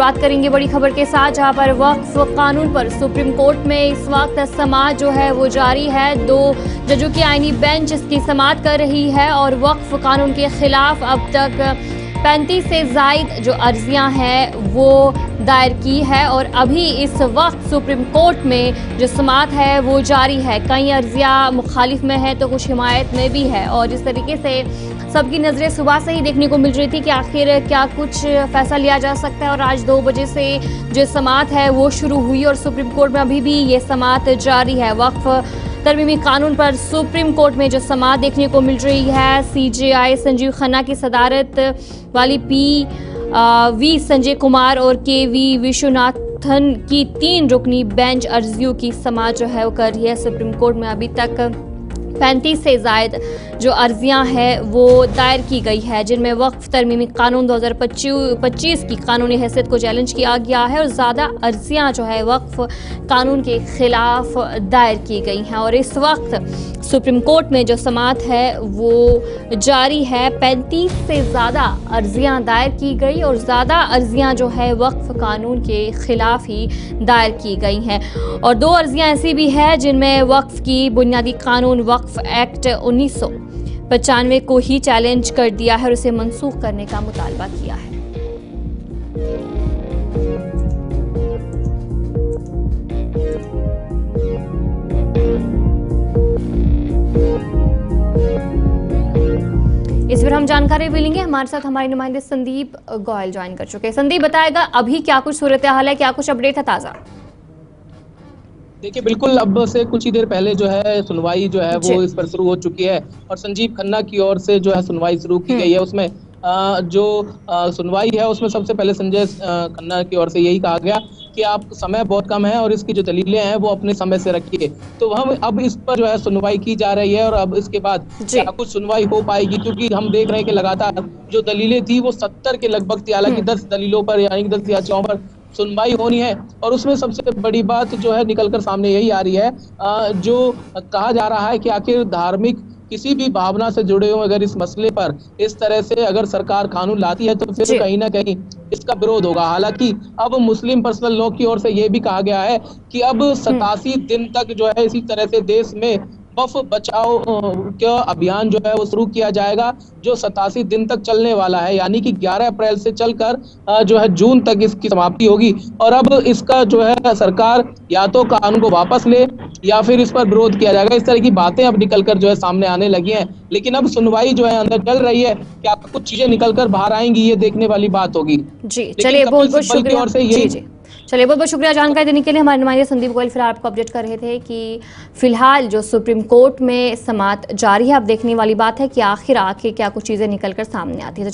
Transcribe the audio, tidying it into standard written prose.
बात करेंगे बड़ी खबर के साथ, जहां पर वक्फ कानून पर सुप्रीम कोर्ट में इस वक्त समाअत जो है वो जारी है। 2 जजों की आईनी बेंच इसकी समाअत कर रही है और वक्फ कानून के खिलाफ अब तक 35 से जायद जो अर्जियां हैं वो दायर की है और अभी इस वक्त सुप्रीम कोर्ट में जो समाअत है वो जारी है। कई अर्जियां मुखालिफ में है तो कुछ हिमायत में भी है और इस तरीके से सबकी नज़रें सुबह से ही देखने को मिल रही थी कि आखिर क्या कुछ फैसला लिया जा सकता है। और आज 2 बजे से जो समाअत है वो शुरू हुई और सुप्रीम कोर्ट में अभी भी ये समाअत जारी है। वक्फ तरमीमी कानून पर सुप्रीम कोर्ट में जो समाअत देखने को मिल रही है, CJI संजीव खन्ना की सदारत वाली PV संजय कुमार और KV विश्वनाथन की 3 रुकनी बेंच अर्जियों की समाअत जो है वो कर रही है। सुप्रीम कोर्ट में अभी तक 35 से जायद जो अर्जियां हैं वो दायर की गई है, जिनमें वक्फ तरमीमी कानून 2025 की कानूनी हैसियत को चैलेंज किया गया है और ज़्यादा अर्जियां जो है वक्फ कानून के खिलाफ दायर की गई हैं। और इस वक्त सुप्रीम कोर्ट में जो समाअत है वो जारी है। 35 से ज़्यादा अर्जियां दायर की गई और ज़्यादा अर्जियां जो है वक्फ कानून के खिलाफ ही दायर की गई हैं। और 2 अर्जियां ऐसी भी है जिनमें वक्फ की बुनियादी कानून वक्फ एक्ट 1995 को ही चैलेंज कर दिया है और उसे मनसूख करने का मुतालबा किया है। इस पर हम जानकारी भी लेंगे। हमारे साथ हमारे नुमाइंदे संदीप गोयल ज्वाइन कर चुके हैं। संदीप, बताएगा अभी क्या कुछ सूरत हाल है, क्या कुछ अपडेट है ताज़ा? देखिए, बिल्कुल अब से कुछ ही देर पहले जो है सुनवाई जो है वो इस पर शुरू हो चुकी है और संजीव खन्ना की ओर से जो है सुनवाई शुरू की गई है। उसमें जो सुनवाई है उसमें सबसे पहले संजय खन्ना की ओर से यही कहा गया कि आप समय बहुत कम है और इसकी जो दलीलें हैं वो अपने समय से रखिए। तो हम अब इस पर जो है सुनवाई की जा रही है और अब इसके बाद क्या कुछ सुनवाई हो पाएगी, क्योंकि हम देख रहे हैं कि लगातार जो दलीलें थी वो 70 के लगभग थी। हालांकि 10 दलीलों पर यानी 10 याचिकाओं पर सुनवाई होनी है और उसमें सबसे बड़ी बात जो है निकलकर सामने यही आ रही है, जो कहा जा रहा है कि आखिर धार्मिक किसी भी भावना से जुड़े हुए अगर इस मसले पर इस तरह से अगर सरकार कानून लाती है तो फिर कहीं ना कहीं इसका विरोध होगा। हालांकि अब मुस्लिम पर्सनल लॉ की ओर से ये भी कहा गया है कि अब 87 दिन तक जो है इसी तरह से देश में वक्फ बचाओ का अभियान जो है वो शुरू किया जाएगा, जो 87 दिन तक चलने वाला है, यानी कि 11 अप्रैल से चलकर जो है जून तक इसकी समाप्ति होगी। और अब इसका जो है सरकार या तो कानून को वापस ले या फिर इस पर विरोध किया जाएगा। इस तरह की बातें अब निकलकर जो है सामने आने लगी हैं, लेकिन अब सुनवाई जो है अंदर चल रही है। क्या कुछ चीजें निकलकर बाहर आएंगी ये देखने वाली बात होगी। जी, चलिए बहुत बहुत शुक्रिया। चलिए बहुत बहुत शुक्रिया जानकारी देने के लिए। हमारे नुमाइंदे संदीप गोयल फिलहाल आपको अपडेट कर रहे थे कि फिलहाल जो सुप्रीम कोर्ट में समाअत जारी है। अब देखने वाली बात है कि आखिर क्या कुछ चीज़ें निकलकर सामने आती है। तो